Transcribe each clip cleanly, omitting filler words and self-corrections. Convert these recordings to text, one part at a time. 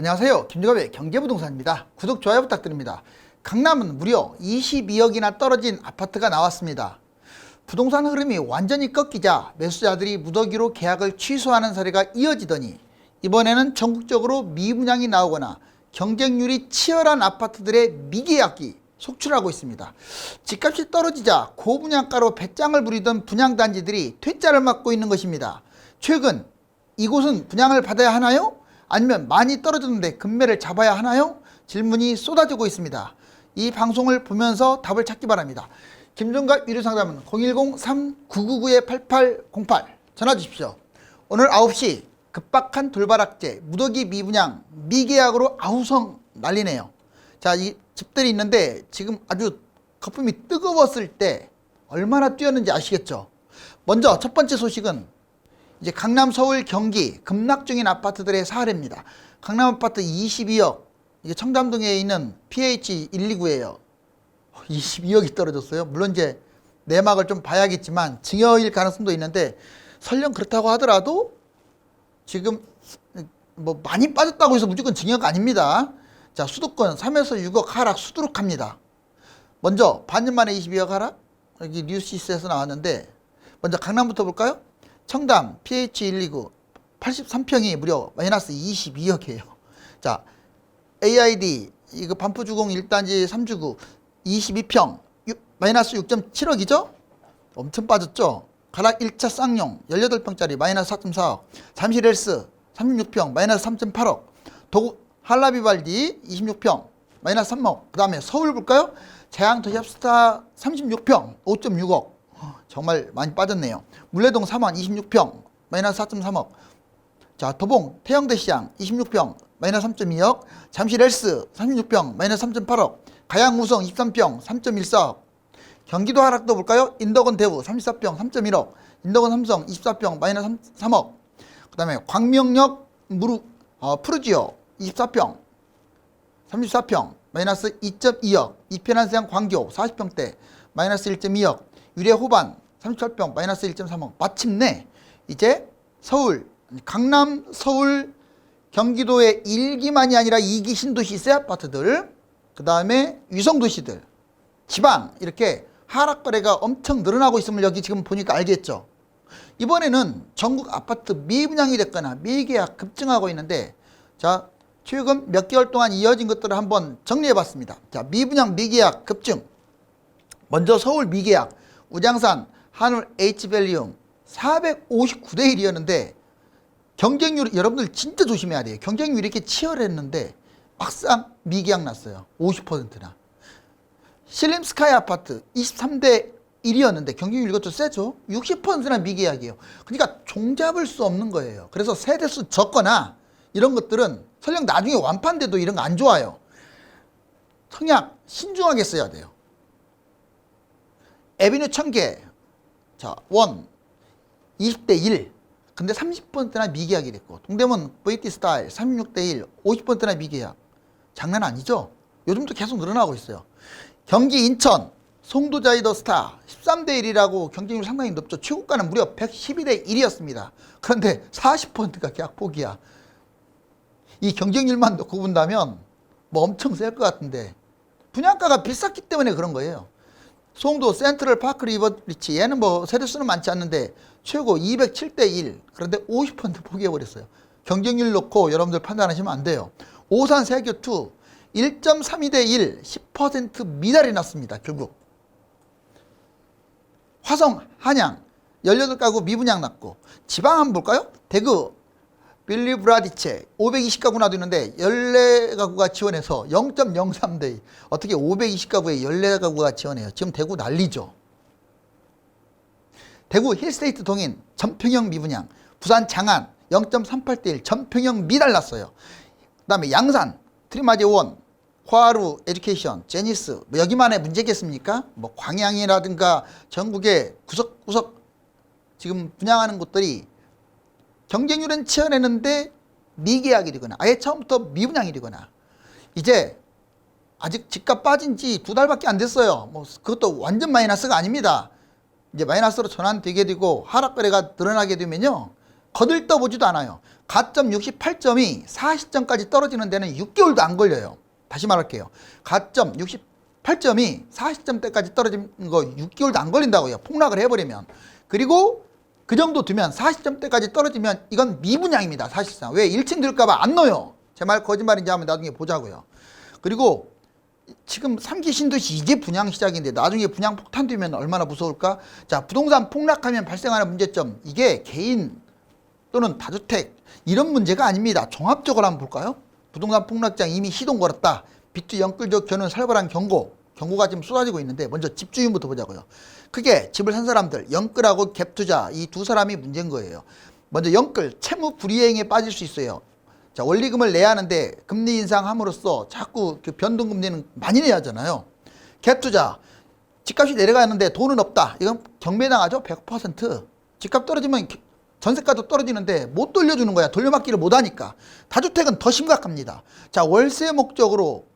안녕하세요. 김주갑의 경제부동산입니다. 구독, 좋아요 부탁드립니다. 강남은 무려 22억이나 떨어진 아파트가 나왔습니다. 부동산 흐름이 완전히 꺾이자 매수자들이 무더기로 계약을 취소하는 사례가 이어지더니 이번에는 전국적으로 미분양이 나오거나 경쟁률이 치열한 아파트들의 미계약이 속출하고 있습니다. 집값이 떨어지자 고분양가로 배짱을 부리던 분양단지들이 퇴짜를 맞고 있는 것입니다. 최근 이곳은 분양을 받아야 하나요? 아니면 많이 떨어졌는데 금매를 잡아야 하나요? 질문이 쏟아지고 있습니다. 이 방송을 보면서 답을 찾기 바랍니다. 김종갑 유료상담은 010-3999-8808 전화 주십시오. 오늘 9시 급박한 돌발악재, 무더기 미분양, 미계약으로 아우성 난리네요. 자, 이 집들이 있는데 지금 아주 거품이 뜨거웠을 때 얼마나 뛰었는지 아시겠죠? 먼저 첫 번째 소식은 이제 강남, 서울, 경기 급락 중인 아파트들의 사례입니다. 강남 아파트 22억, 이게 청담동에 있는 PH 129예요. 22억이 떨어졌어요. 물론 이제 내막을 좀 봐야겠지만 증여일 가능성도 있는데 설령 그렇다고 하더라도 지금 뭐 많이 빠졌다고 해서 무조건 증여가 아닙니다. 자, 수도권 3에서 6억 하락 수두룩합니다. 먼저 반년 만에 22억 하락, 여기 뉴시스에서 나왔는데 먼저 강남부터 볼까요? 청담 PH129 83평이 무려 마이너스 22억이에요. 자, AID 이거 반포주공 1단지 3주구 22평 마이너스 6.7억이죠? 엄청 빠졌죠? 가락 1차 쌍용 18평짜리 마이너스 4.4억, 잠실헬스 36평 마이너스 3.8억, 도구 한라비발디 26평 마이너스 3억. 그 다음에 서울 볼까요? 재앙도시합스타 36평 5.6억. 정말 많이 빠졌네요. 물레동 3원 26평 마이너스 4.3억. 자, 도봉 태영대시장 26평 마이너스 3.2억. 잠실헬스 36평 마이너스 3.8억. 가양우성 23평 3.14억. 경기도 하락도 볼까요? 인덕원 대우 34평 3.1억. 인덕원 삼성 24평 마이너스 3억. 그 다음에 광명역 푸르지오 24평 34평 마이너스 2.2억. 이편한세양 광교 40평대 마이너스 1.2억. 유래호반 38평 마이너스 1.3억. 마침내 이제 서울, 강남, 서울, 경기도의 1기만이 아니라 2기 신도시 새 아파트들, 그 다음에 위성도시들, 지방 이렇게 하락 거래가 엄청 늘어나고 있음을 여기 지금 보니까 알겠죠. 이번에는 전국 아파트 미분양이 됐거나 미계약 급증하고 있는데, 자, 최근 몇 개월 동안 이어진 것들을 한번 정리해 봤습니다. 자, 미분양 미계약 급증. 먼저 서울 미계약 우장산 한울 H밸리움 459대 1이었는데 경쟁률, 여러분들 진짜 조심해야 돼요. 경쟁률이 이렇게 치열했는데 막상 미계약 났어요. 50%나. 신림스카이 아파트 23대 1이었는데 경쟁률 이것도 세죠. 60%나 미계약이에요. 그러니까 종잡을 수 없는 거예요. 그래서 세대수 적거나 이런 것들은 설령 나중에 완판돼도 이런 거 안 좋아요. 청약 신중하게 써야 돼요. 에비뉴 1000개, 자, 원 20대 1. 근데 30%나 미계약이 됐고, 동대문 VT 스타일 36대 1, 50%나 미계약. 장난 아니죠? 요즘도 계속 늘어나고 있어요. 경기 인천 송도자이더 스타 13대 1이라고 경쟁률 상당히 높죠. 최고가는 무려 112대 1이었습니다. 그런데 40%가 계약 포기야. 이 경쟁률만 놓고 본다면 뭐 엄청 셀 것 같은데 분양가가 비쌌기 때문에 그런 거예요. 송도 센트럴 파크 리버리치, 얘는 뭐 세대수는 많지 않는데 최고 207대 1. 그런데 50% 포기해버렸어요. 경쟁률 놓고 여러분들 판단하시면 안 돼요. 오산 세교2 1.32대 1, 10% 미달이 났습니다. 결국 화성 한양 18가구 미분양 났고, 지방 한번 볼까요? 대구 빌리브라디체 520가구 놔두는데 14가구가 지원해서 0.03대 2. 어떻게 520가구에 14가구가 지원해요? 지금 대구 난리죠. 대구 힐스테이트 동인 전평형 미분양, 부산 장안 0.38대 1 전평형 미달 났어요. 그 다음에 양산 트리마지원, 화하루 에듀케이션, 제니스, 뭐 여기만의 문제겠습니까? 뭐 광양이라든가 전국의 구석구석 지금 분양하는 곳들이 경쟁률은 치열했는데 미계약이 되거나 아예 처음부터 미분양이 되거나, 이제 아직 집값 빠진 지 2달밖에 안 됐어요. 뭐 그것도 완전 마이너스가 아닙니다. 이제 마이너스로 전환되게 되고 하락 거래가 늘어나게 되면요, 거들떠보지도 않아요. 가점 68점이 40점까지 떨어지는 데는 6개월도 안 걸려요. 다시 말할게요. 가점 68점이 40점대까지 떨어지는 거 6개월도 안 걸린다고요. 폭락을 해버리면. 그리고 그 정도 두면 40점대까지 떨어지면 이건 미분양입니다. 사실상. 왜? 1층 들까봐 안 넣어요. 제 말 거짓말인지 한번 나중에 보자고요. 그리고 지금 3기 신도시 이제 분양 시작인데 나중에 분양 폭탄 되면 얼마나 무서울까? 자, 부동산 폭락하면 발생하는 문제점. 이게 개인 또는 다주택 이런 문제가 아닙니다. 종합적으로 한번 볼까요? 부동산 폭락장 이미 시동 걸었다. 빚도 영끌적 견은 살벌한 경고가 지금 쏟아지고 있는데 먼저 집주인부터 보자고요. 크게 집을 산 사람들 영끌하고 갭투자 이 두 사람이 문제인 거예요. 먼저 영끌 채무 불이행에 빠질 수 있어요. 자, 원리금을 내야 하는데 금리 인상함으로써 자꾸 그 변동금리는 많이 내야 하잖아요. 갭투자 집값이 내려가는데 돈은 없다. 이건 경매당하죠. 100%. 집값 떨어지면 전세가도 떨어지는데 못 돌려주는 거야. 돌려막기를 못하니까. 다주택은 더 심각합니다. 자, 월세 목적으로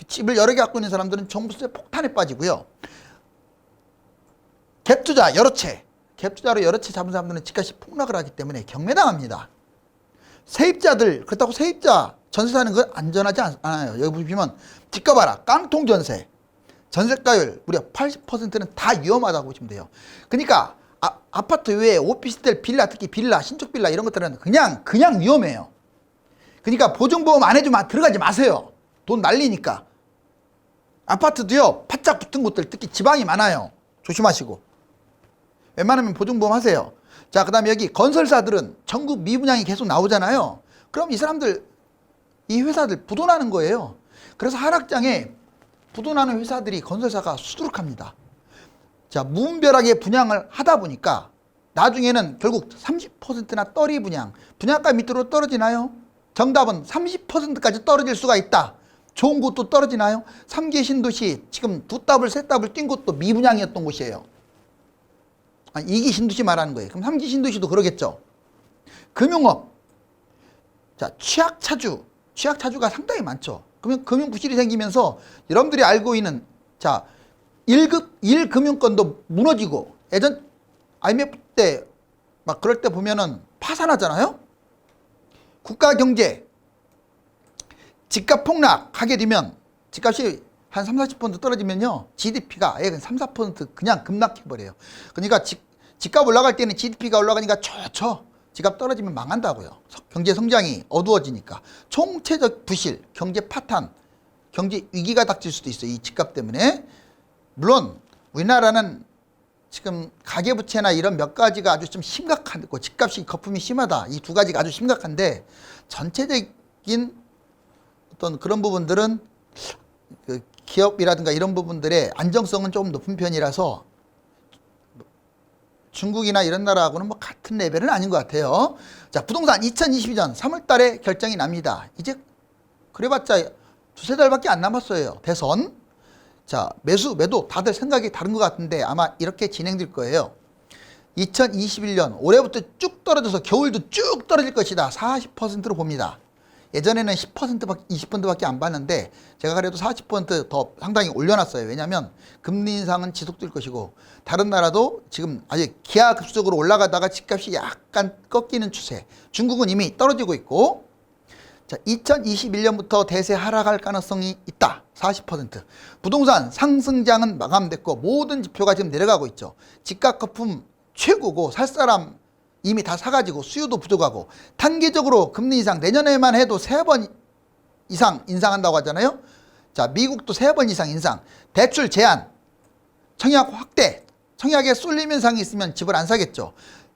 집을 여러 개 갖고 있는 사람들은 종부세 폭탄에 빠지고요. 갭투자 여러 채. 갭투자로 여러 채 잡은 사람들은 집값이 폭락을 하기 때문에 경매당합니다. 세입자들, 그렇다고 세입자 전세 사는 건 안전하지 않아요. 여기 보시면 집값 봐라. 깡통 전세. 전세가율 무려 80%는 다 위험하다고 보시면 돼요. 그러니까 아파트 외에 오피스텔, 빌라, 특히 빌라, 신축 빌라 이런 것들은 그냥 위험해요. 그러니까 보증보험 안 해주면 들어가지 마세요. 돈 날리니까. 아파트도요, 바짝 붙은 곳들, 특히 지방이 많아요. 조심하시고. 웬만하면 보증보험 하세요. 자, 그 다음에 여기 건설사들은 전국 미분양이 계속 나오잖아요. 그럼 이 사람들, 이 회사들 부도나는 거예요. 그래서 하락장에 부도나는 회사들이 건설사가 수두룩합니다. 자, 무분별하게 분양을 하다 보니까 나중에는 결국 30%나 떨이 분양가 밑으로 떨어지나요? 정답은 30%까지 떨어질 수가 있다. 좋은 곳도 떨어지나요? 3기 신도시 지금 두 더블, 세 더블 뛴 곳도 미분양이었던 곳이에요. 2기 신도시 말하는 거예요. 그럼 3기 신도시도 그러겠죠. 금융업. 자, 취약차주가 상당히 많죠. 그러면 금융부실이 생기면서 여러분들이 알고 있는 자, 1급 1금융권도 무너지고 예전 IMF 때 막 그럴 때 보면은 파산하잖아요. 국가 경제 집값 폭락하게 되면 집값이 한 3, 40% 떨어지면요. GDP가 3, 4% 그냥 급락해버려요. 그러니까 집값 올라갈 때는 GDP가 올라가니까 좋죠. 집값 떨어지면 망한다고요. 경제 성장이 어두워지니까. 총체적 부실, 경제 파탄, 경제 위기가 닥칠 수도 있어요. 이 집값 때문에. 물론 우리나라는 지금 가계부채나 이런 몇 가지가 아주 좀 심각하고 집값이 거품이 심하다. 이 두 가지가 아주 심각한데 전체적인 어떤 그런 부분들은 그 기업이라든가 이런 부분들의 안정성은 조금 높은 편이라서 중국이나 이런 나라하고는 뭐 같은 레벨은 아닌 것 같아요. 자, 부동산 2022년 3월 달에 결정이 납니다. 이제 그래봤자 두세 달밖에 안 남았어요. 대선. 자, 매도 다들 생각이 다른 것 같은데 아마 이렇게 진행될 거예요. 2021년 올해부터 쭉 떨어져서 겨울도 쭉 떨어질 것이다. 40%로 봅니다. 예전에는 10%밖에 20%밖에 안 봤는데 제가 그래도 40%더 상당히 올려놨어요. 왜냐하면 금리 인상은 지속될 것이고 다른 나라도 지금 아직 기하급수적으로 올라가다가 집값이 약간 꺾이는 추세. 중국은 이미 떨어지고 있고 자, 2021년부터 대세 하락할 가능성이 있다. 40%. 부동산 상승장은 마감됐고 모든 지표가 지금 내려가고 있죠. 집값 거품 최고고 살 사람 이미 다 사가지고 수요도 부족하고 단기적으로 금리 인상 내년에만 해도 3번 이상 인상한다고 하잖아요. 자, 미국도 3번 이상 인상, 대출 제한, 청약 확대, 청약에 쏠림 현상이 있으면 집을 안 사겠죠.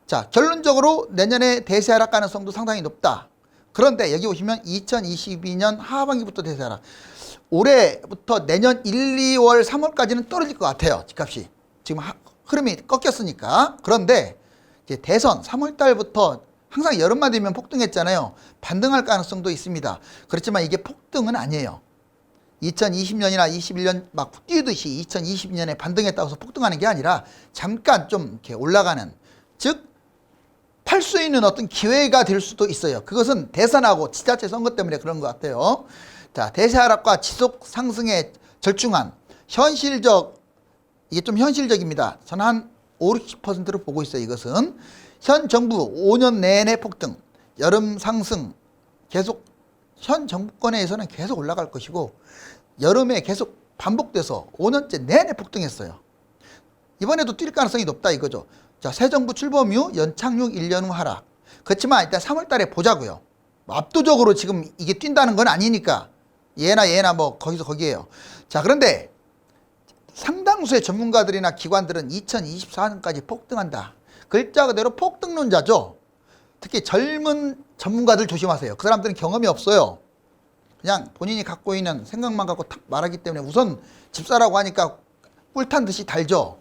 자, 결론적으로 내년에 대세 하락 가능성도 상당히 높다. 그런데 여기 보시면 2022년 하반기부터 대세 하락. 올해부터 내년 1, 2월, 3월까지는 떨어질 것 같아요. 집값이. 지금 흐름이 꺾였으니까. 그런데 이제 대선 3월 달부터 항상 여름만 되면 폭등했잖아요. 반등할 가능성도 있습니다. 그렇지만 이게 폭등은 아니에요. 2020년이나 21년 막 뛰듯이 2022년에 반등했다고 해서 폭등하는 게 아니라 잠깐 좀 이렇게 올라가는, 즉 팔 수 있는 어떤 기회가 될 수도 있어요. 그것은 대선하고 지자체 선거 때문에 그런 것 같아요. 자, 대세 하락과 지속 상승의 절충안, 이게 좀 현실적입니다. 저는 한 5, 60%로 보고 있어요. 이것은 현 정부 5년 내내 폭등, 여름 상승 계속 현 정부권에서는 계속 올라갈 것이고 여름에 계속 반복돼서 5년째 내내 폭등했어요. 이번에도 뛸 가능성이 높다 이거죠. 자, 새 정부 출범 이후 연착륙 1년 후 하락. 그렇지만 일단 3월 달에 보자고요. 압도적으로 지금 이게 뛴다는 건 아니니까 얘나 뭐 거기서 거기에요. 자, 그런데 상당수의 전문가들이나 기관들은 2024년까지 폭등한다. 글자 그대로 폭등론자죠. 특히 젊은 전문가들 조심하세요. 그 사람들은 경험이 없어요. 그냥 본인이 갖고 있는 생각만 갖고 탁 말하기 때문에 우선 집사라고 하니까 꿀탄 듯이 달죠.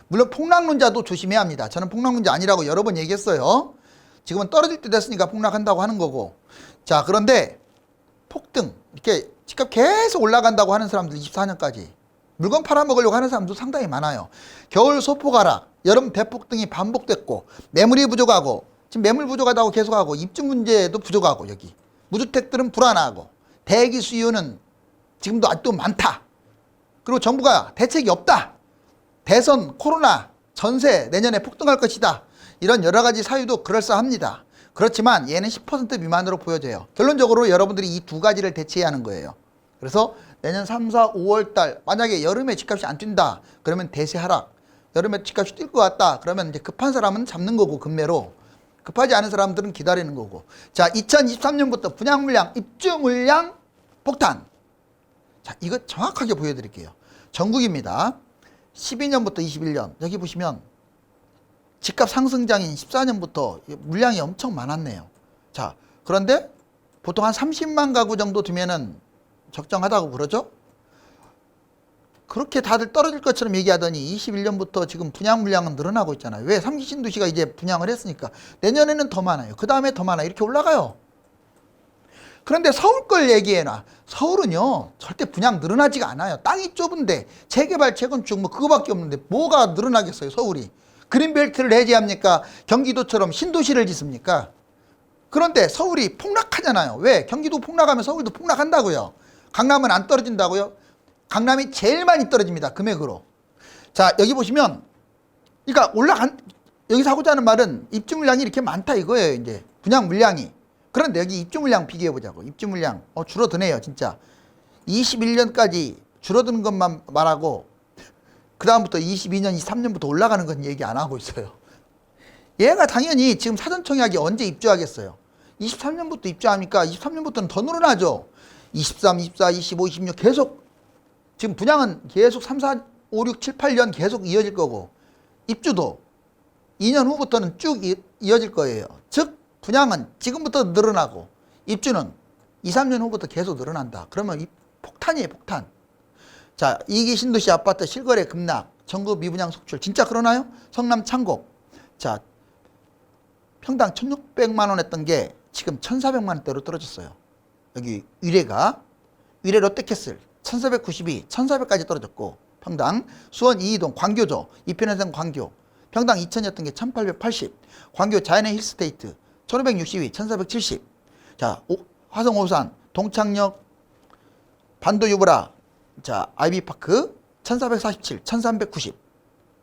물론 폭락론자도 조심해야 합니다. 저는 폭락론자 아니라고 여러 번 얘기했어요. 지금은 떨어질 때 됐으니까 폭락한다고 하는 거고. 자, 그런데 폭등 이렇게 집값 계속 올라간다고 하는 사람들 24년까지 물건 팔아먹으려고 하는 사람도 상당히 많아요. 겨울 소폭 하락, 여름 대폭등이 반복됐고 매물이 부족하고 지금 매물 부족하다고 계속하고 입주 문제도 부족하고 여기 무주택들은 불안하고 대기 수요는 지금도 아직도 많다. 그리고 정부가 대책이 없다. 대선, 코로나, 전세 내년에 폭등할 것이다. 이런 여러 가지 사유도 그럴싸합니다. 그렇지만 얘는 10% 미만으로 보여져요. 결론적으로 여러분들이 이 두 가지를 대체해야 하는 거예요. 그래서 내년 3, 4, 5월 달 만약에 여름에 집값이 안 뛴다. 그러면 대세 하락. 여름에 집값이 뛸 것 같다. 그러면 이제 급한 사람은 잡는 거고 금매로. 급하지 않은 사람들은 기다리는 거고. 자, 2023년부터 분양 물량, 입주 물량 폭탄. 자, 이거 정확하게 보여드릴게요. 전국입니다. 12년부터 21년 여기 보시면 집값 상승장인 14년부터 물량이 엄청 많았네요. 자, 그런데 보통 한 30만 가구 정도 두면은 적정하다고 그러죠? 그렇게 다들 떨어질 것처럼 얘기하더니 21년부터 지금 분양 물량은 늘어나고 있잖아요. 왜? 3기 신도시가 이제 분양을 했으니까. 내년에는 더 많아요. 그 다음에 더 많아요. 이렇게 올라가요. 그런데 서울 걸 얘기해놔. 서울은요 절대 분양 늘어나지가 않아요. 땅이 좁은데 재개발 재건축 뭐 그거밖에 없는데 뭐가 늘어나겠어요. 서울이. 그린벨트를 해제합니까? 경기도처럼 신도시를 짓습니까? 그런데 서울이 폭락하잖아요. 왜? 경기도 폭락하면 서울도 폭락한다고요. 강남은 안 떨어진다고요? 강남이 제일 많이 떨어집니다. 금액으로. 자, 여기 보시면 그러니까 여기서 하고자 하는 말은 입주 물량이 이렇게 많다 이거예요. 이제 분양 물량이. 그런데 여기 입주 물량 비교해 보자고. 입주 물량 줄어드네요. 진짜 21년까지 줄어드는 것만 말하고 그 다음부터 22년, 23년부터 올라가는 건 얘기 안 하고 있어요. 얘가 당연히 지금 사전청약이 언제 입주하겠어요? 23년부터 입주하니까 23년부터는 더 늘어나죠. 23, 24, 25, 26 계속 지금 분양은 계속 3, 4, 5, 6, 7, 8년 계속 이어질 거고 입주도 2년 후부터는 쭉 이어질 거예요. 즉 분양은 지금부터 늘어나고 입주는 2, 3년 후부터 계속 늘어난다. 그러면 폭탄이에요. 폭탄. 자, 2기 신도시 아파트 실거래 급락, 전국 미분양 속출 진짜 그러나요? 성남 창곡. 자, 평당 1,600만 원 했던 게 지금 1,400만 원대로 떨어졌어요. 여기 위례 롯데캐슬 1,492, 1,400까지 떨어졌고 평당 수원 이이동 광교죠. 이편에서는 광교 평당 2,000이었던 게 1,880. 광교 자연의 힐스테이트 1,562, 1,470. 자, 화성 오산 동창역 반도 유브라 자, 아이비파크 1447, 1390.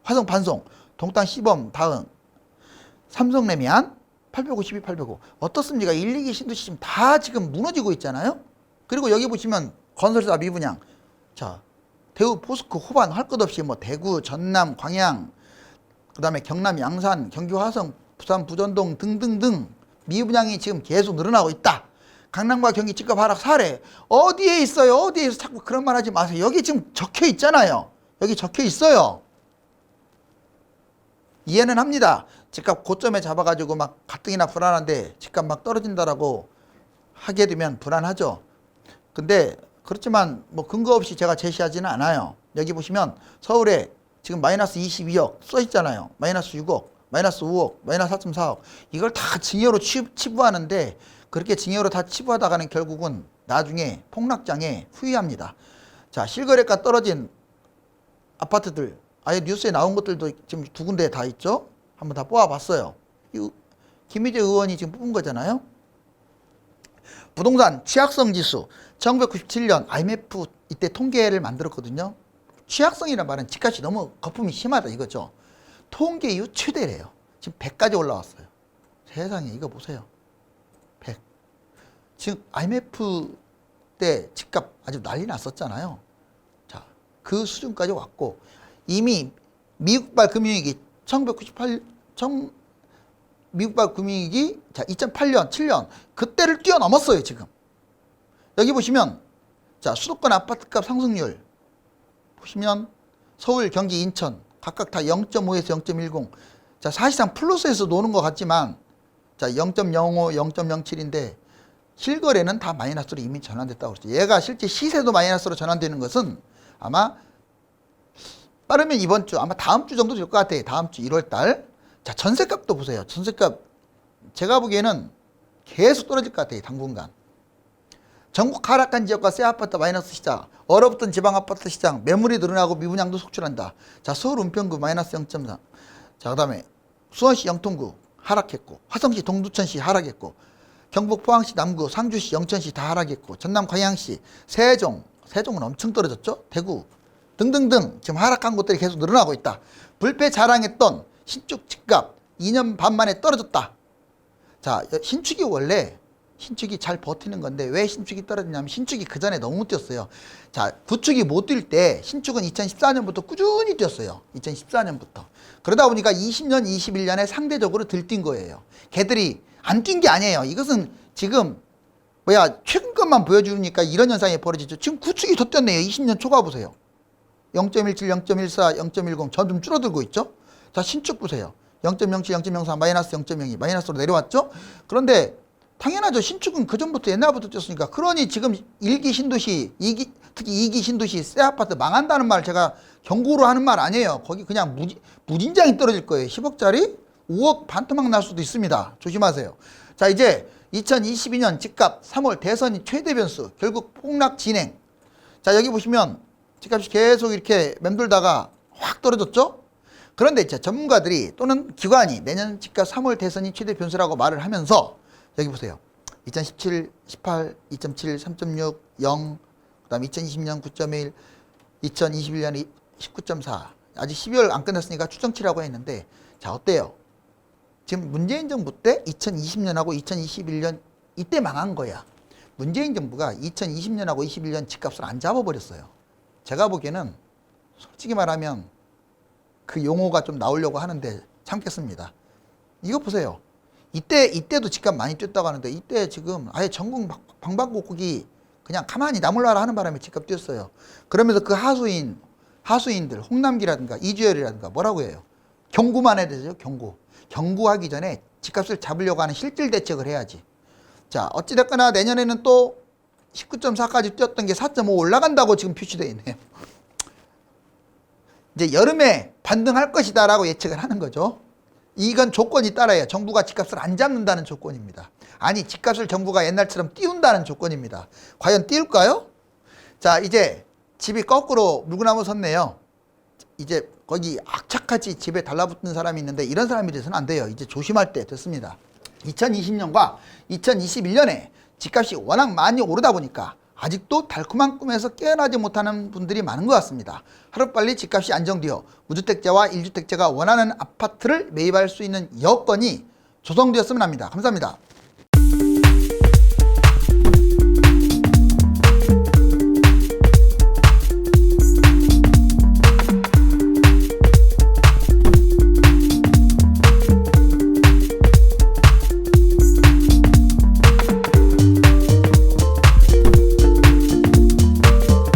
화성 반송, 동탄 시범 다응, 삼성 레미안 852, 805. 어떻습니까? 1, 2기 신도시 지금 다 지금 무너지고 있잖아요. 그리고 여기 보시면 건설사 미분양. 자, 대우 포스코 호반 할 것 없이 뭐 대구, 전남, 광양, 그다음에 경남 양산, 경기 화성, 부산 부전동 등등등 미분양이 지금 계속 늘어나고 있다. 강남과 경기 집값 하락 사례 어디에 있어요? 어디에서 자꾸 그런 말 하지 마세요. 여기 지금 적혀 있잖아요. 여기 적혀 있어요. 이해는 합니다. 집값 고점에 잡아가지고 막 가뜩이나 불안한데 집값 막 떨어진다라고 하게 되면 불안하죠. 근데 그렇지만 뭐 근거 없이 제가 제시하지는 않아요. 여기 보시면 서울에 지금 마이너스 22억 써 있잖아요. 마이너스 6억, 마이너스 5억, 마이너스 4.4억 이걸 다 증여로 치부하는데 그렇게 증여로 다 치부하다가는 결국은 나중에 폭락장에 후회합니다. 자, 실거래가 떨어진 아파트들 아예 뉴스에 나온 것들도 지금 두 군데 다 있죠. 한번 다 뽑아봤어요. 김희재 의원이 지금 뽑은 거잖아요. 부동산 취약성 지수 1997년 IMF 이때 통계를 만들었거든요. 취약성이라는 말은 집값이 너무 거품이 심하다 이거죠. 통계 이후 최대래요. 지금 100까지 올라왔어요. 세상에 이거 보세요. 지금 IMF 때 집값 아주 난리 났었잖아요. 자, 그 수준까지 왔고 이미 미국발 금융위기 1998 미국발 금융위기 자 2008년 7년 그때를 뛰어넘었어요. 지금 여기 보시면 자 수도권 아파트값 상승률 보시면 서울, 경기, 인천 각각 다 0.5에서 0.10 자 사실상 플러스에서 노는 것 같지만 자 0.05, 0.07인데 실거래는 다 마이너스로 이미 전환됐다고 그랬죠. 얘가 실제 시세도 마이너스로 전환되는 것은 아마 빠르면 이번 주 아마 다음 주 정도 될 것 같아요. 다음 주 1월 달. 자 전세값도 보세요. 전세값 제가 보기에는 계속 떨어질 것 같아요. 당분간. 전국 하락한 지역과 새 아파트 마이너스 시장, 얼어붙은 지방 아파트 시장, 매물이 늘어나고 미분양도 속출한다. 자 서울 은평구 마이너스 0.3. 자 그다음에 수원시 영통구 하락했고, 화성시 동두천시 하락했고, 경북 포항시 남구, 상주시 영천시 다 하락했고, 전남 광양시, 세종은 엄청 떨어졌죠. 대구 등등등 지금 하락한 곳들이 계속 늘어나고 있다. 불패 자랑했던 신축 집값 2년 반 만에 떨어졌다. 자 신축이 원래 신축이 잘 버티는 건데 왜 신축이 떨어지냐면 신축이 그 전에 너무 뛰었어요. 자 구축이 못 뛸 때 신축은 2014년부터 꾸준히 뛰었어요. 2014년부터. 그러다 보니까 20년, 21년에 상대적으로 들뛴 거예요. 걔들이 안 뛴 게 아니에요. 이것은 지금 최근 것만 보여주니까 이런 현상이 벌어지죠. 지금 구축이 더 뛰었네요. 20년 초과 보세요. 0.17, 0.14, 0.10 점점 줄어들고 있죠. 자 신축 보세요. 0.07, 0.04, 마이너스 0.02 마이너스로 내려왔죠. 그런데 당연하죠. 신축은 그전부터 옛날부터 뛰었으니까. 그러니 지금 1기 신도시, 2기, 특히 2기 신도시 새 아파트 망한다는 말 제가 경고로 하는 말 아니에요. 거기 그냥 무진장이 떨어질 거예요. 10억짜리 5억 반토막 날 수도 있습니다. 조심하세요. 자 이제 2022년 집값 3월 대선이 최대 변수 결국 폭락 진행. 자 여기 보시면 집값이 계속 이렇게 맴돌다가 확 떨어졌죠. 그런데 이제 전문가들이 또는 기관이 내년 집값 3월 대선이 최대 변수라고 말을 하면서 여기 보세요. 2017, 18, 2.7, 3.6, 0, 그 다음에 2020년 9.1, 2021년 19.4. 아직 12월 안 끝났으니까 추정치라고 했는데 자 어때요? 지금 문재인 정부 때 2020년하고 2021년 이때 망한 거야. 문재인 정부가 2020년하고 21년 집값을 안 잡아버렸어요. 제가 보기에는 솔직히 말하면 그 용어가 좀 나오려고 하는데 참겠습니다. 이거 보세요. 이때도 집값 많이 뛰었다고 하는데 이때 지금 아예 전국 방방곡곡이 그냥 가만히 나몰라라 하는 바람에 집값 뛰었어요. 그러면서 그 하수인들 홍남기라든가 이주열이라든가 뭐라고 해요? 경고만 해야 되죠. 경고하기 전에 집값을 잡으려고 하는 실질 대책을 해야지. 자 어찌됐거나 내년에는 또 19.4까지 뛰었던 게 4.5 올라간다고 지금 표시되어 있네요. 이제 여름에 반등할 것이다 라고 예측을 하는 거죠. 이건 조건이 따라요. 정부가 집값을 안 잡는다는 조건입니다. 아니 집값을 정부가 옛날처럼 띄운다는 조건입니다. 과연 띄울까요? 자 이제 집이 거꾸로 물구나무 섰네요. 이제 거기 악착같이 집에 달라붙는 사람이 있는데 이런 사람이 돼서는 안 돼요. 이제 조심할 때 됐습니다. 2020년과 2021년에 집값이 워낙 많이 오르다 보니까 아직도 달콤한 꿈에서 깨어나지 못하는 분들이 많은 것 같습니다. 하루빨리 집값이 안정되어 무주택자와 1주택자가 원하는 아파트를 매입할 수 있는 여건이 조성되었으면 합니다. 감사합니다.